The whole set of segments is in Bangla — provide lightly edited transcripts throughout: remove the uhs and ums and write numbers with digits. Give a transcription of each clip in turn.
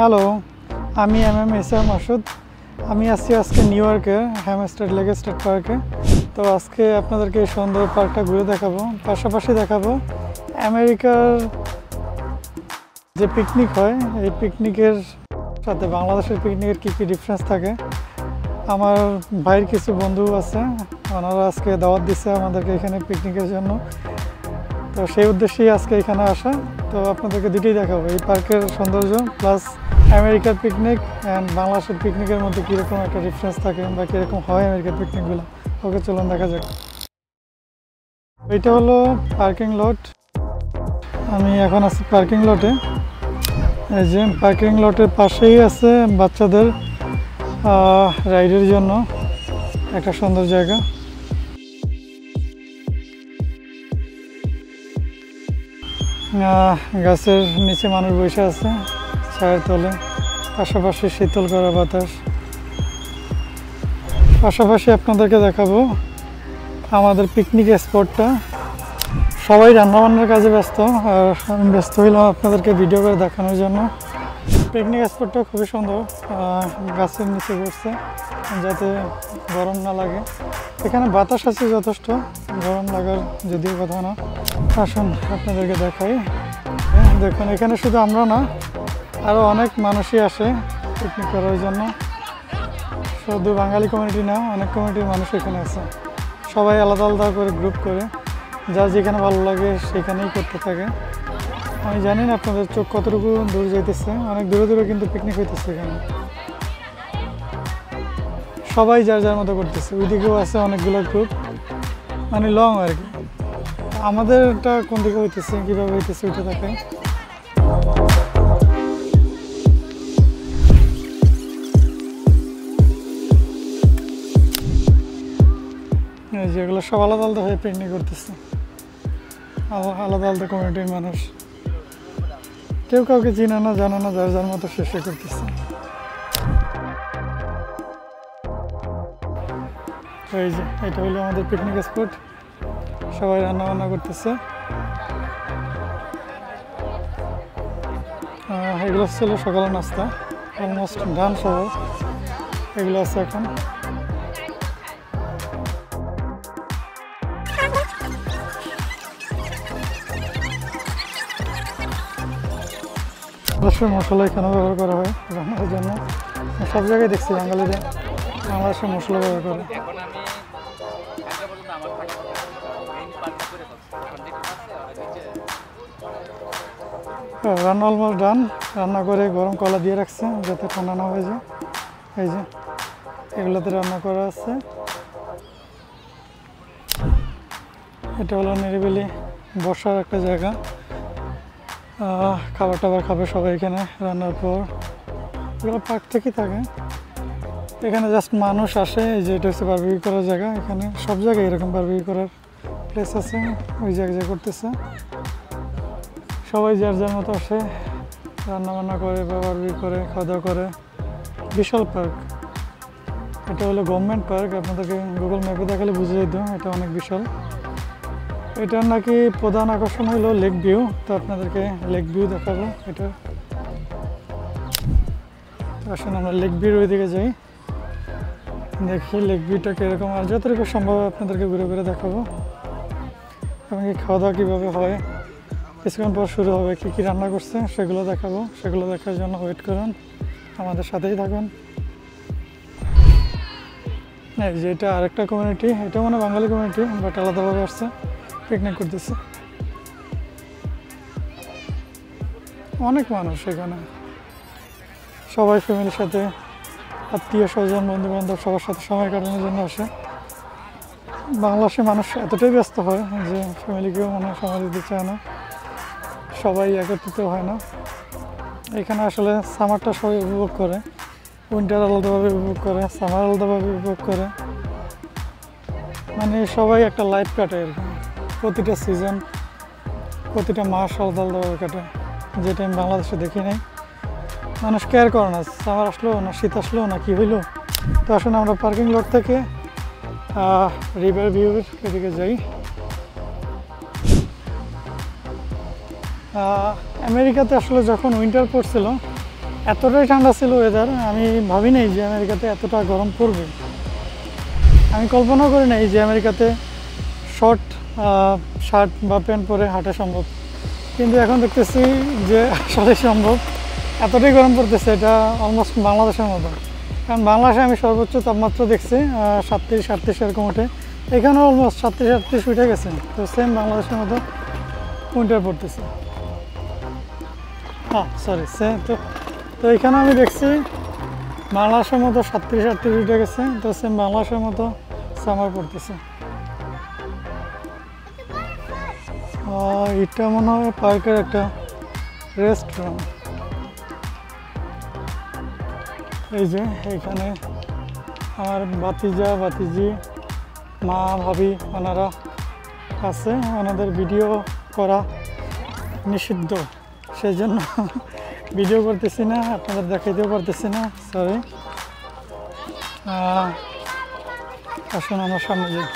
হ্যালো, আমি এসআর মাসুদ। আমি আছি আজকে নিউ ইয়র্কের হ্যামস্টেড লেক স্টেট পার্কে। তো আজকে আপনাদেরকে এই সুন্দর পার্কটা ঘুরে দেখাবো, পাশাপাশি দেখাবো আমেরিকার যে পিকনিক হয় এই পিকনিকের সাথে বাংলাদেশের পিকনিকের কী কী ডিফারেন্স থাকে। আমার ভাইয়ের কিছু বন্ধু আছে, ওনারা আজকে দাওয়াত দিচ্ছে আমাদেরকে এখানে পিকনিকের জন্য। তো সেই উদ্দেশ্যেই আজকে এখানে আসা। তো আপনাদেরকে দুটোই দেখাবো, এই পার্কের সৌন্দর্য প্লাস আমেরিকার পিকনিক অ্যান্ড বাংলাদেশের পিকনিকের মধ্যে কীরকম একটা ডিফারেন্স থাকে বা কীরকম হয় আমেরিকার পিকনিকগুলো। ওকে, চলুন দেখা যাক। এটা হলো পার্কিং লট। আমি এখন আছি পার্কিং লটে। এই যে পার্কিং লটের পাশেই আছে বাচ্চাদের রাইডের জন্য একটা সুন্দর জায়গা। গাছের নিচে মানুষ বসে আছে ছায়ের তলে, পাশাপাশি শীতল করা বাতাস। পাশাপাশি আপনাদেরকে দেখাবো আমাদের পিকনিক স্পটটা। সবাই রান্নাবান্নার কাজে ব্যস্ত, আর আমি ব্যস্ত হইলাম আপনাদেরকে ভিডিও করে দেখানোর জন্য। পিকনিক স্পটটা খুবই সুন্দর, গাছের নিচে বসছে যাতে গরম না লাগে। এখানে বাতাস আছে যথেষ্ট, গরম লাগার যদিও কথা না। আসুন আপনাদেরকে দেখাই। দেখুন, এখানে শুধু আমরা না, আরও অনেক মানুষই আসে পিকনিক করার জন্য। শুধু বাঙালি কমিউনিটি না, অনেক কমিউনিটির মানুষ এখানে আছে। সবাই আলাদা আলাদা করে গ্রুপ করে, যার যেখানে ভালো লাগে সেখানেই করতে থাকে। আমি জানি না আপনাদের চোখ কতটুকু দূর যাইতেছে, অনেক দূরে দূরে কিন্তু পিকনিক হইতেছে এখানে। সবাই যার যার মতো করতেছে। ওইদিকেও আছে অনেকগুলো গ্রুপ, মানে লং আর কি। আমাদেরটা কোন দিকে হইতেছে, কীভাবে হইতেছে ওইটা দেখায়। যেগুলো সব আলাদা আলাদা হয়ে পিকনিক করতেছে, আলাদা আলাদা কমিউনিটির মানুষ। কেউ কাউকে চিনে না, জানে না, যার যার মতো শেষে করতেছে। এই যে এটা হলো আমাদের পিকনিক স্পট, সবাই রান্না বান্না করতেছে। এগুলো ছিল সকালের নাস্তা, অলমোস্ট ডান সহ। এগুলো আছে এখন। বাংলাদেশের মশলা এখানে ব্যবহার করা হয় রান্নার জন্য। সব জায়গায় দেখছি বাঙালিরা বাংলাদেশের মশলা ব্যবহার করে। রান্না অলমোস্ট ডান। রান্না করে গরম কলা দিয়ে রাখছে যাতে ঠান্ডা না হয়ে যায়। এই যে এগুলোতে রান্না করা আছে। এটা হলো নিরিবিলি বসার একটা জায়গা। খাবার টাবার খাবে সবাই এখানে রান্নার পর। এগুলো পার্ক থেকেই থাকে। এখানে জাস্ট মানুষ আসে। এই যে এটা হচ্ছে বারবিকিউ করার জায়গা। এখানে সব জায়গায় এরকম বারবিকিউ করার প্লেস আছে, ওই জায়গায় করতেছে। সবাই যার যার মতো আসে, রান্না বান্না করে বা বারবিকিউ করে, খাওয়া দাওয়া করে। বিশাল পার্ক। এটা হলো গভর্নমেন্ট পার্ক। আপনাদেরকে গুগল ম্যাপে দেখালে বুঝে যেত এটা অনেক বিশাল। এটার নাকি প্রধান আকর্ষণ হলো লেক ভিউ। তো আপনাদেরকে লেক ভিউ দেখাবো। এটা আসুন আমরা লেক ভিউর ওইদিকে যাই, দেখি লেক ভিউটা কীরকম। আর যতটুকু সম্ভব আপনাদেরকে ঘুরে ঘুরে দেখাবো। এবং কি খাওয়া দাওয়া কীভাবে হয়, কিছুক্ষণ পর শুরু হবে। কী কী রান্না করছে সেগুলো দেখাবো। সেগুলো দেখার জন্য ওয়েট করুন, আমাদের সাথেই থাকুন। এই যে এটা আরেকটা কমিউনিটি, এটা মানে বাঙালি কমিউনিটি, বাট আলাদাভাবে আসছে, পিকনিক করতেছে। অনেক মানুষ এখানে, সবাই ফ্যামিলির সাথে, আত্মীয় স্বজন, বন্ধু বান্ধব সবার সাথে সময় কাটানোর জন্য আসে। বাংলাদেশের মানুষ এতটাই ব্যস্ত হয় যে ফ্যামিলিকেও মনে সময় দিতে চায় না, সবাই একত্রিত হয় না। এখানে আসলে সামারটা সবাই উপভোগ করে, উইন্টার আলাদাভাবে উপভোগ করে, সামার আলাদাভাবে উপভোগ করে। মানে সবাই একটা লাইফ কাটে এরকম। প্রতিটা সিজন, প্রতিটা মাস আলাদা আলাদাভাবে কাটে, যেটা আমি বাংলাদেশে দেখি নাই। মানুষ কেয়ার করে না, সামার আসলো না শীত আসলো না কি হইলো। তো আসলে আমরা পার্কিং লট থেকে রিভার ভিউর এদিকে যাই। আমেরিকাতে আসলে যখন উইন্টার পড়ছিল এতটাই ঠান্ডা ছিল ওয়েদার, আমি ভাবি নাই যে আমেরিকাতে এতটা গরম পড়বে। আমি কল্পনাও করি নাই যে আমেরিকাতে শর্ট শার্ট বা প্যান্ট পরে হাঁটা সম্ভব, কিন্তু এখন দেখতেছি যে আসলে সম্ভব। এতটাই গরম পড়তেছে, এটা অলমোস্ট বাংলাদেশের মতো। কারণ বাংলাদেশে আমি সর্বোচ্চ তাপমাত্রা দেখছি 37-38 এরকম ওঠে, এখানেও অলমোস্ট 37-38 উঠে গেছে। তো সেম বাংলাদেশের মতো উইন্টার পড়তেছে। হ্যাঁ সরি তো এখানে আমি দেখছি বাংলাদেশের মতো 37-38 উঠে গেছে। তো সেম বাংলাদেশের মতো সামার পড়তেছে। এটা মনে হয় পার্কের একটা রেস্টুরেন্ট। এই যে এখানে আমার ভাতিজি মা ভাবি ওনারা আছে, ওনাদের ভিডিও করা নিষিদ্ধ, সেই জন্য ভিডিও করতেছি না, আপনাদের দেখাইতেও পারতেছি না, সরি। আসুন আমার সামনে যাই।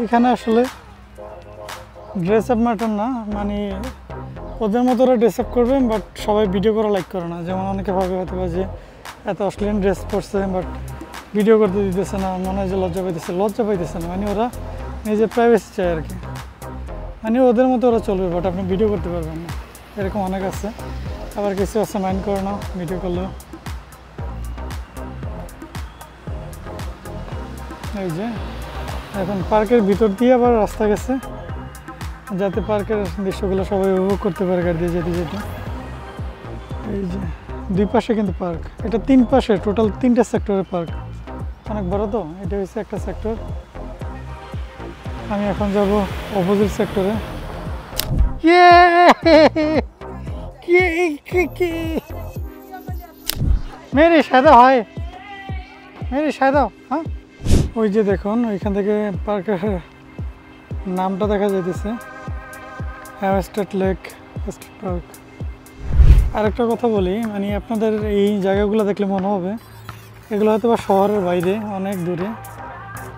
এখানে আসলে ড্রেস আপ ম্যাটার না, মানে ওদের মতো ওরা ড্রেস আপ করবে, বাট সবাই ভিডিও করা লাইক করে না। যেমন অনেকে ভাবে হয়তো যে এত অশ্লীল ড্রেস পরছে বাট ভিডিও করতে দিতেছে না, মনে হয় যে লজ্জা পাইতেছে না, মানে ওরা নিজের প্রাইভেসি চায় আর কি। মানে ওদের মতো ওরা চলবে, বাট আপনি ভিডিও করতে পারবেন না, এরকম অনেক আছে। আবার কিছু আছে মাইন্ড করে না ভিডিও করলেও। এই যে এখন পার্কের ভিতর দিয়ে আবার রাস্তা গেছে, যাতে পার্কের দৃশ্যগুলো সবাই উপভোগ করতে পারে গাড়ি দিয়ে যেতে যেতে। এই যে দুই পাশে কিন্তু পার্ক, এটা 3 পাশে টোটাল 3টা সেক্টরের পার্ক, অনেক বড়। তো এটা হচ্ছে একটা সেক্টর। আমি এখন যাব অপোজিট সেক্টরে। মেরি সাদা হয়, মেরি সাদা। হ্যাঁ ওই যে দেখুন ওইখান থেকে পার্কের নামটা দেখা যাইতেছে, হ্যামস্টেড লেক স্টেট পার্ক। আরেকটা কথা বলি, মানে আপনাদের এই জায়গাগুলো দেখলে মনে হবে এগুলো হয়তো বা শহরের বাইরে অনেক দূরে,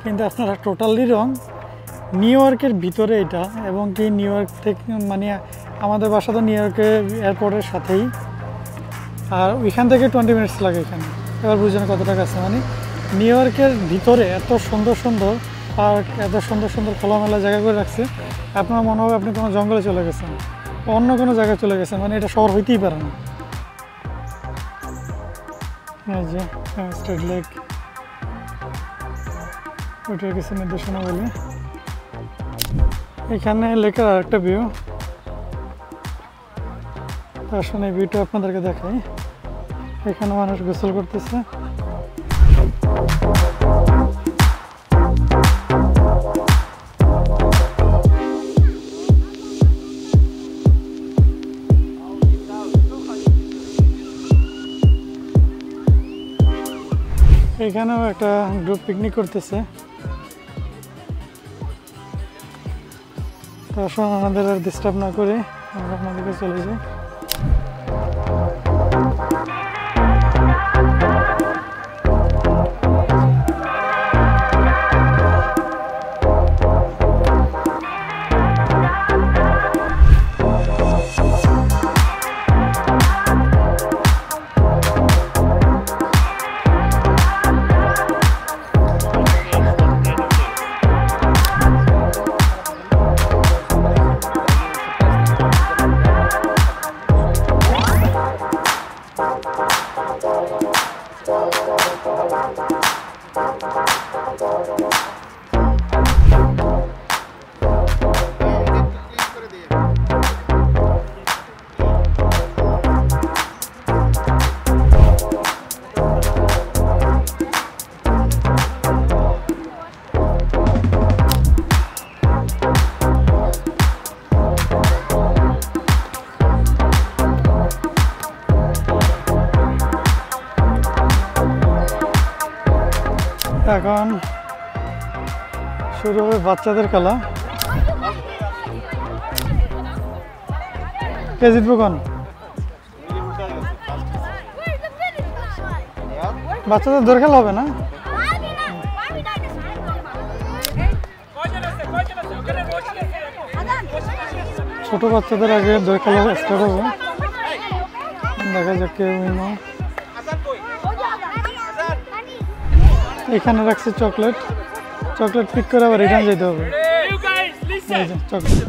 কিন্তু আপনারা টোটালি রং নিউ ইয়র্কের ভিতরে এটা। এবং কি নিউ ইয়র্ক থেকে মানে আমাদের বাসা তো নিউ ইয়র্কের এয়ারপোর্টের সাথেই, আর ওইখান থেকে 20 মিনিটস লাগে এখানে। এবার বুঝেন কতটা কাছে, মানে নিউ ইয়র্কের ভিতরে এত সুন্দর সুন্দর পার্ক, এত সুন্দর সুন্দর খোলামেলা জায়গা করে রাখছে, আপনার মনে হবে আপনি কোনো জঙ্গলে চলে গেছেন, অন্য কোনো জায়গায় চলে গেছেন, মানে এটা শহর হইতেই পারে না। এই যে হ্যামস্টেড লেক, ওইটার কিছু নির্দেশনা বলি। এখানে লেকের আরেকটা ভিউ, আসুন এই ভিউটা আপনাদেরকে দেখাই। এখানে মানুষ গোসল করতেছে। এখানেও একটা গ্রুপ পিকনিক করতেছে। তো আসুন আমাদের আর ডিস্টার্ব না করে আমরা আপনাদেরকে চলে যাই। এখন শুরু হবে বাচ্চাদের খেলা। কে জিতবো কোন? বাচ্চাদের দৌড় খেলা হবে না? ছোট বাচ্চাদের আগে দই খেলা স্টার্ট হবে। দেখা যাক কে উইনার। এখানে রাখছে চকলেট, চকলেট পিক করে আবার রিটার্ন যেতে হবে। এই যে chocolate.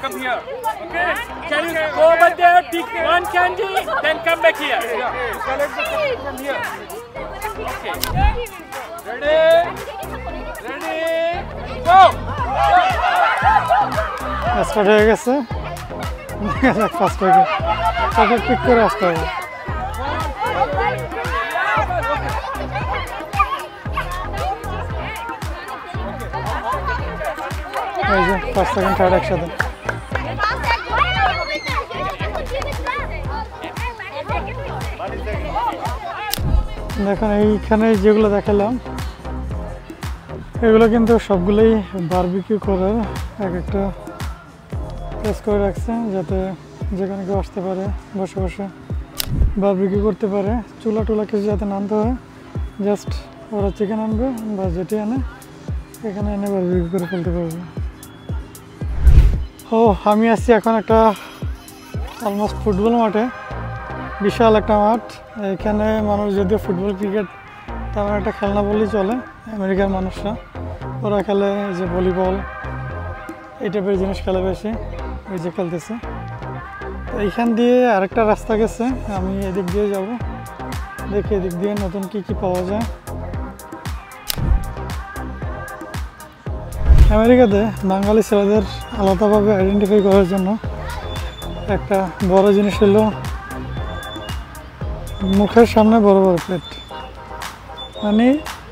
Come here. Okay? Can you go over there, pick one candy, then come back here? Collect the chocolate from here. Okay. Ready? Ready? Go! Start হয়ে গেছে। দেখা যাক ফার্স্ট হয়ে চকলেট পিক করে আসতে হবে। এই যে ফার্স্ট সেকেন্ড থার্ড একসাথে। দেখুন এইখানে যেগুলো দেখালাম এগুলো কিন্তু সবগুলোই বারবিকিউ করার এক একটা প্লেস করে রাখছে, যাতে যেখানে কেউ আসতে পারে বসে বসে বারবিকিউ করতে পারে। চুলা টুলা কিছু যাতে না আনতে হয়, জাস্ট ওরা চিকেন আনবে বা যেটি আনে এখানে এনে বারবিকিউ করে ফেলতে পারবে। ও আমি আসছি এখন একটা অলমোস্ট ফুটবল মাঠে, বিশাল একটা মাঠ। এখানে মানুষ যদিও ফুটবল ক্রিকেট তেমন একটা খেলনা বলেই চলে, আমেরিকার মানুষরা ওরা খেলে যে ভলিবল এই টাইপের জিনিস খেলে বেশি, ওই যে খেলতেছে। তো এইখান দিয়ে আরেকটা রাস্তা গেছে, আমি এদিক দিয়ে যাব, দেখি এদিক দিয়ে নতুন কি কি পাওয়া যায়। আমেরিকাতে বাঙালি ছেলেদের আলাদাভাবে আইডেন্টিফাই করার জন্য একটা বড় জিনিস হলো মুখের সামনে বড় বড় পেট, মানে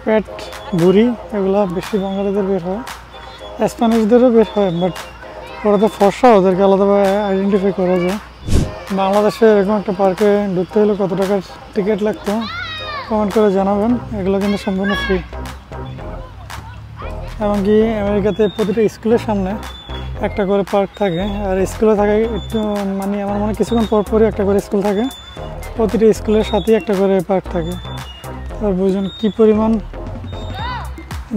পেট ভুঁড়ি এগুলো বেশি বাঙালিদের বের হয়, স্প্যানিশদেরও বের হয়, বাট ওরা তো ফর্সা, ওদেরকে আলাদাভাবে আইডেন্টিফাই করা যায়। বাংলাদেশে এরকম একটা পার্কে ঢুকতে হলে কত টাকার টিকিট লাগতো কমেন্ট করে জানাবেন, এগুলো কিন্তু সম্পূর্ণ ফ্রি। এমনকি আমেরিকাতে প্রতিটা স্কুলের সামনে একটা করে পার্ক থাকে, আর স্কুলে থাকে একটু মানে আমার মনে কিছুক্ষণ পরপরই একটা করে স্কুল থাকে, প্রতিটা স্কুলের সাথেই একটা করে পার্ক থাকে। আর বুঝুন কী পরিমাণ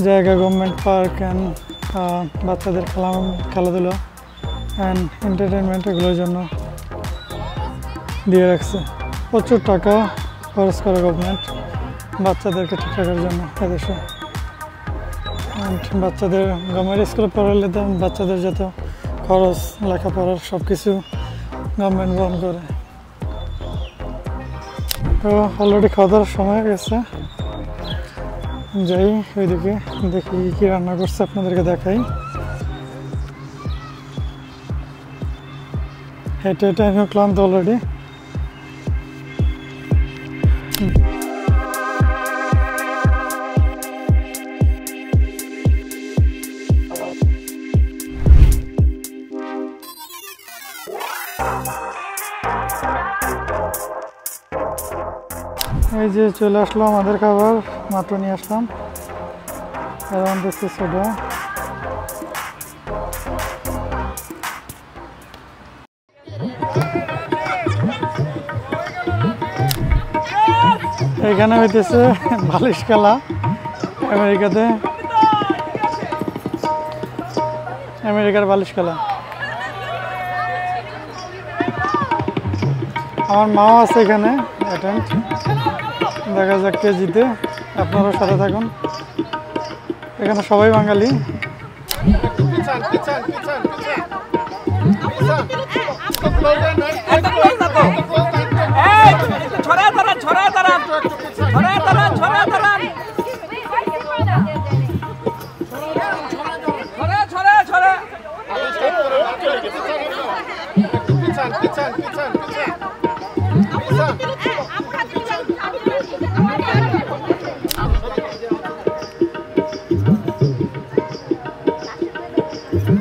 জায়গা গভর্নমেন্ট পার্ক অ্যান্ড বাচ্চাদের খেলাধুলা অ্যান্ড এন্টারটেনমেন্ট এগুলোর জন্য দিয়ে রাখছে। প্রচুর টাকা খরচ করে গভর্নমেন্ট বাচ্চাদেরকে ঠিক রাখার জন্য এদেশে। বাচ্চাদের গভর্নমেন্ট স্কুলে পড়ালে তো বাচ্চাদের যত খরচ লেখাপড়ার সব কিছু গভর্নমেন্ট বহন করে। তো অলরেডি খাওয়া দাওয়ার সময় গেছে, যাই ওইদিকে দেখি কী রান্না করছে আপনাদেরকে দেখাই। হেঁটে হেঁটে আমিও ক্লান্ত অলরেডি। এই যে চলে আসলো আমাদের খাবার, মাত্র নিয়ে আসলাম। এখন দেখছি সোডা। এখানে হইতেছে বালিশ খেলা আমেরিকাতে, আমেরিকার বালিশ খেলা। আমার মাও আছে এখানে অ্যাটেন্ড, দেখা যাক কে জিতে, আপনারাও সাথে থাকুন। এখানে সবাই বাঙালি।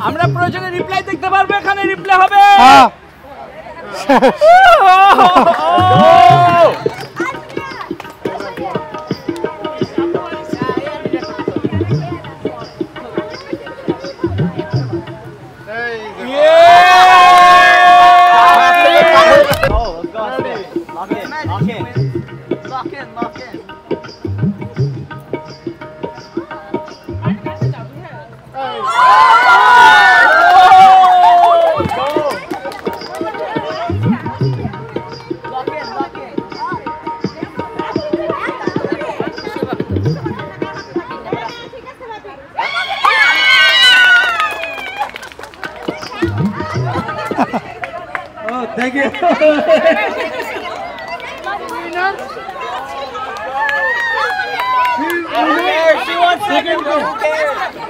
আমরা প্রয়োজনে রিপ্লাই দেখতে পারবো, এখানে রিপ্লাই হবে। Oh, thank you. She wants second.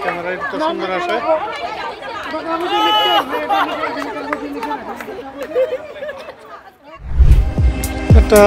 Camera তো সুন্দর আসে। একটা